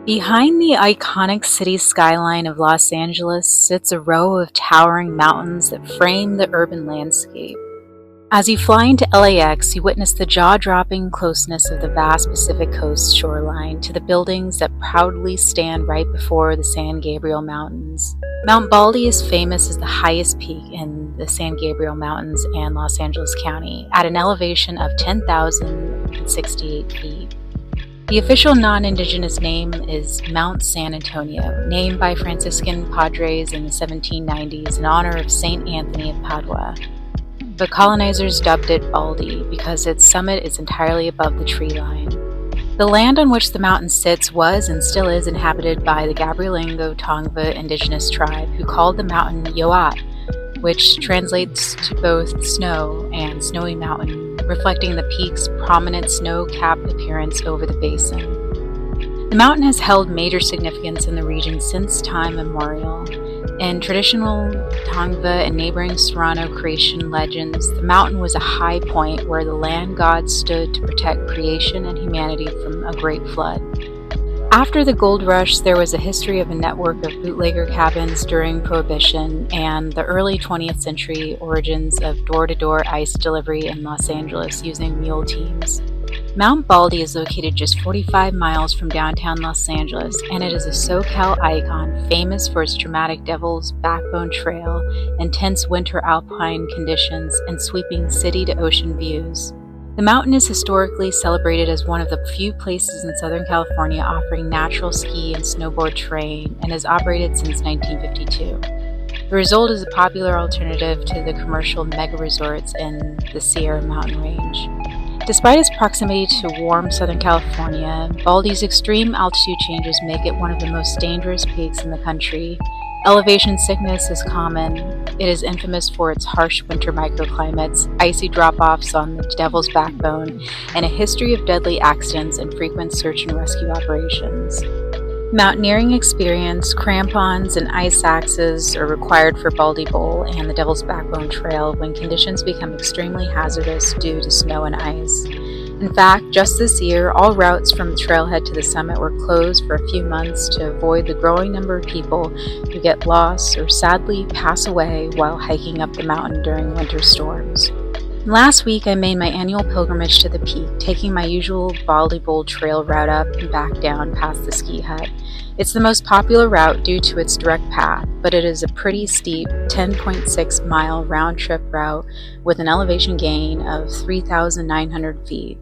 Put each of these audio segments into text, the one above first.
Behind the iconic city skyline of Los Angeles sits a row of towering mountains that frame the urban landscape. As you fly into LAX, you witness the jaw-dropping closeness of the vast Pacific Coast shoreline to the buildings that proudly stand right before the San Gabriel Mountains. Mount Baldy is famous as the highest peak in the San Gabriel Mountains and Los Angeles County, at an elevation of 10,068 feet. The official non-indigenous name is Mount San Antonio, named by Franciscan padres in the 1790s in honor of Saint Anthony of Padua. But colonizers dubbed it Baldy because its summit is entirely above the tree line. The land on which the mountain sits was and still is inhabited by the Gabrielingo Tongva indigenous tribe, who called the mountain Yoat, which translates to both snow and snowy mountain, reflecting the peak's prominent snow-capped appearance over the basin. The mountain has held major significance in the region since time immemorial. In traditional Tongva and neighboring Serrano creation legends, the mountain was a high point where the land god stood to protect creation and humanity from a great flood. After the gold rush, there was a history of a network of bootlegger cabins during Prohibition and the early 20th century origins of door-to-door ice delivery in Los Angeles using mule teams. Mount Baldy is located just 45 miles from downtown Los Angeles, and it is a SoCal icon famous for its dramatic Devil's Backbone Trail, intense winter alpine conditions, and sweeping city-to-ocean views. The mountain is historically celebrated as one of the few places in Southern California offering natural ski and snowboard terrain and has operated since 1952. The result is a popular alternative to the commercial mega resorts in the Sierra Mountain Range. Despite its proximity to warm Southern California, Baldy's extreme altitude changes make it one of the most dangerous peaks in the country. Elevation sickness is common. It is infamous for its harsh winter microclimates, icy drop-offs on the Devil's Backbone, and a history of deadly accidents and frequent search and rescue operations. Mountaineering experience, crampons, and ice axes are required for Baldy Bowl and the Devil's Backbone Trail when conditions become extremely hazardous due to snow and ice. In fact, just this year, all routes from the trailhead to the summit were closed for a few months to avoid the growing number of people who get lost or sadly pass away while hiking up the mountain during winter storms. Last week, I made my annual pilgrimage to the peak, taking my usual Baldy Bowl trail route up and back down past the ski hut. It's the most popular route due to its direct path, but it is a pretty steep 10.6-mile round-trip route with an elevation gain of 3,900 feet.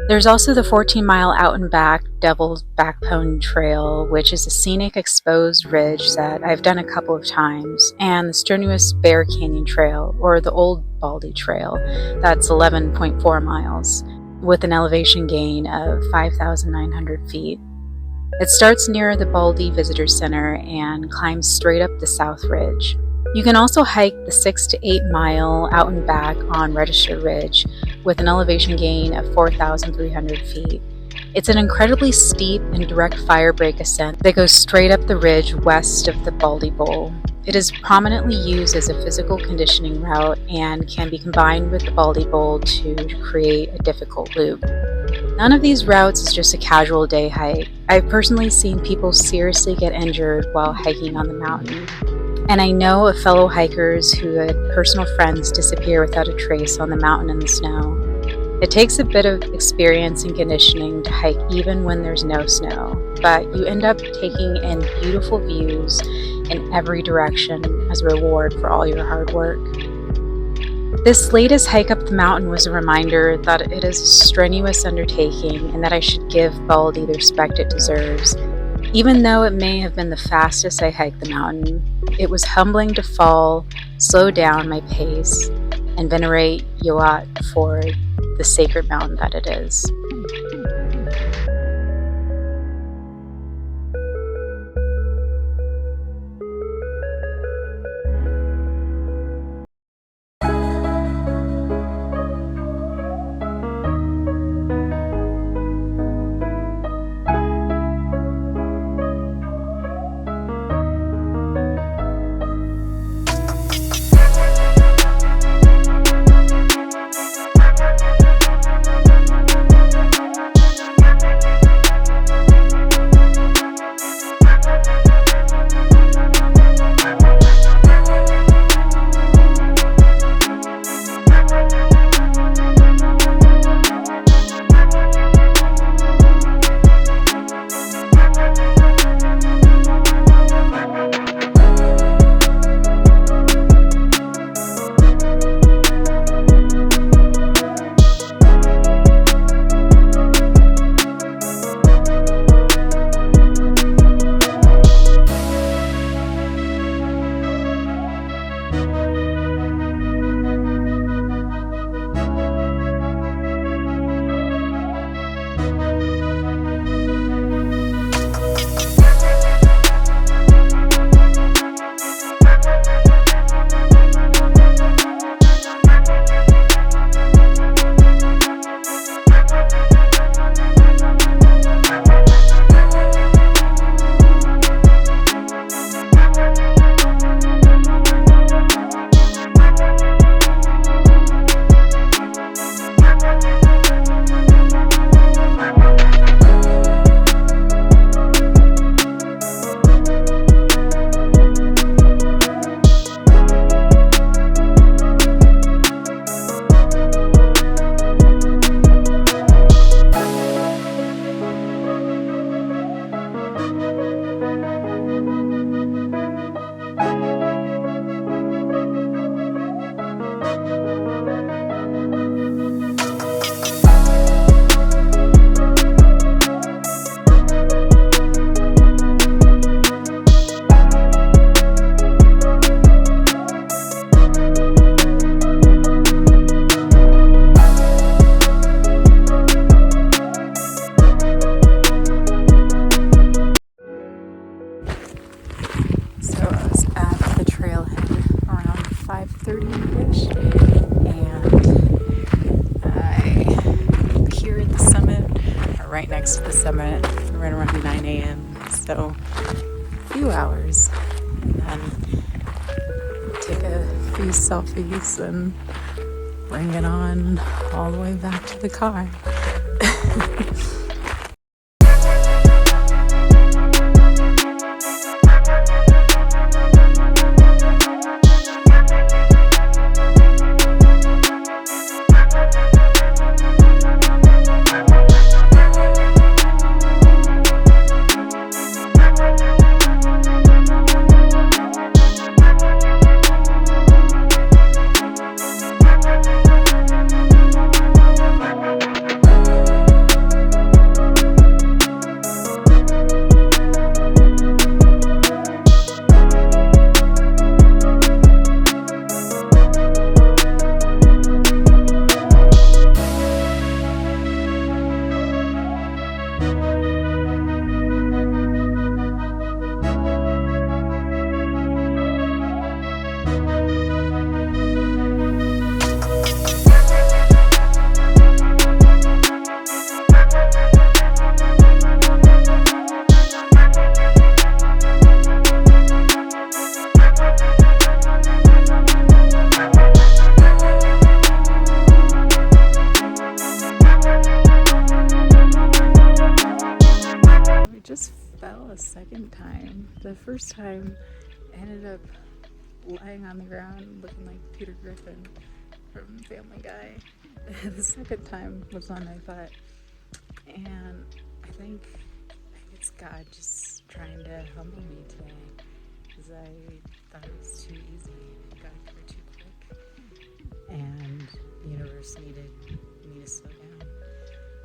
There's also the 14-mile out and back Devil's Backbone Trail, which is a scenic exposed ridge that I've done a couple of times, and the strenuous Bear Canyon Trail, or the Old Baldy Trail, that's 11.4 miles, with an elevation gain of 5,900 feet. It starts near the Baldy Visitor Center and climbs straight up the South Ridge. You can also hike the 6 to 8 mile out and back on Register Ridge with an elevation gain of 4,300 feet. It's an incredibly steep and direct firebreak ascent that goes straight up the ridge west of the Baldy Bowl. It is prominently used as a physical conditioning route and can be combined with the Baldy Bowl to create a difficult loop. None of these routes is just a casual day hike. I've personally seen people seriously get injured while hiking on the mountain. And I know of fellow hikers who had personal friends disappear without a trace on the mountain in the snow. It takes a bit of experience and conditioning to hike even when there's no snow, but you end up taking in beautiful views in every direction as a reward for all your hard work. This latest hike up the mountain was a reminder that it is a strenuous undertaking and that I should give Baldy the respect it deserves. Even though it may have been the fastest I hiked the mountain, it was humbling to fall, slow down my pace, and venerate Yoat for the sacred mountain that it is. right around 9 a.m. So a few hours, and then take a few selfies and bring it on all the way back to the car. Just fell a second time. The first time I ended up lying on the ground looking like Peter Griffin from Family Guy. The second time was on my butt, and I think it's God just trying to humble me today, because I thought it was too easy and got there too quick, and the universe needed me to slow down.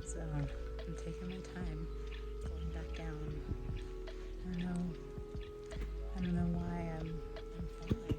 So I'm taking my time going back down. I don't know why I'm falling.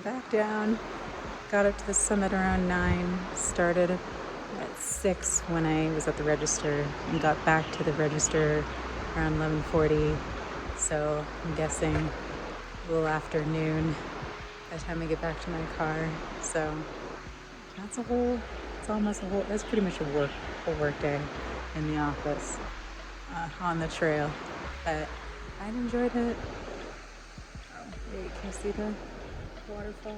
Back down, got up to the summit around 9, started at 6 when I was at the register, and got back to the register around 11:40, so I'm guessing a little after noon by the time I get back to my car. So that's that's pretty much a whole work day in the office, on the trail, but I enjoyed it. Oh, wait, can you see the waterfall?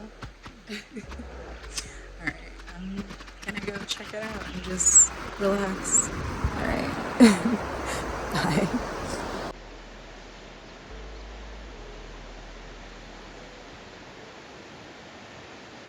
Alright, I'm gonna go check it out and just relax. Alright. Bye.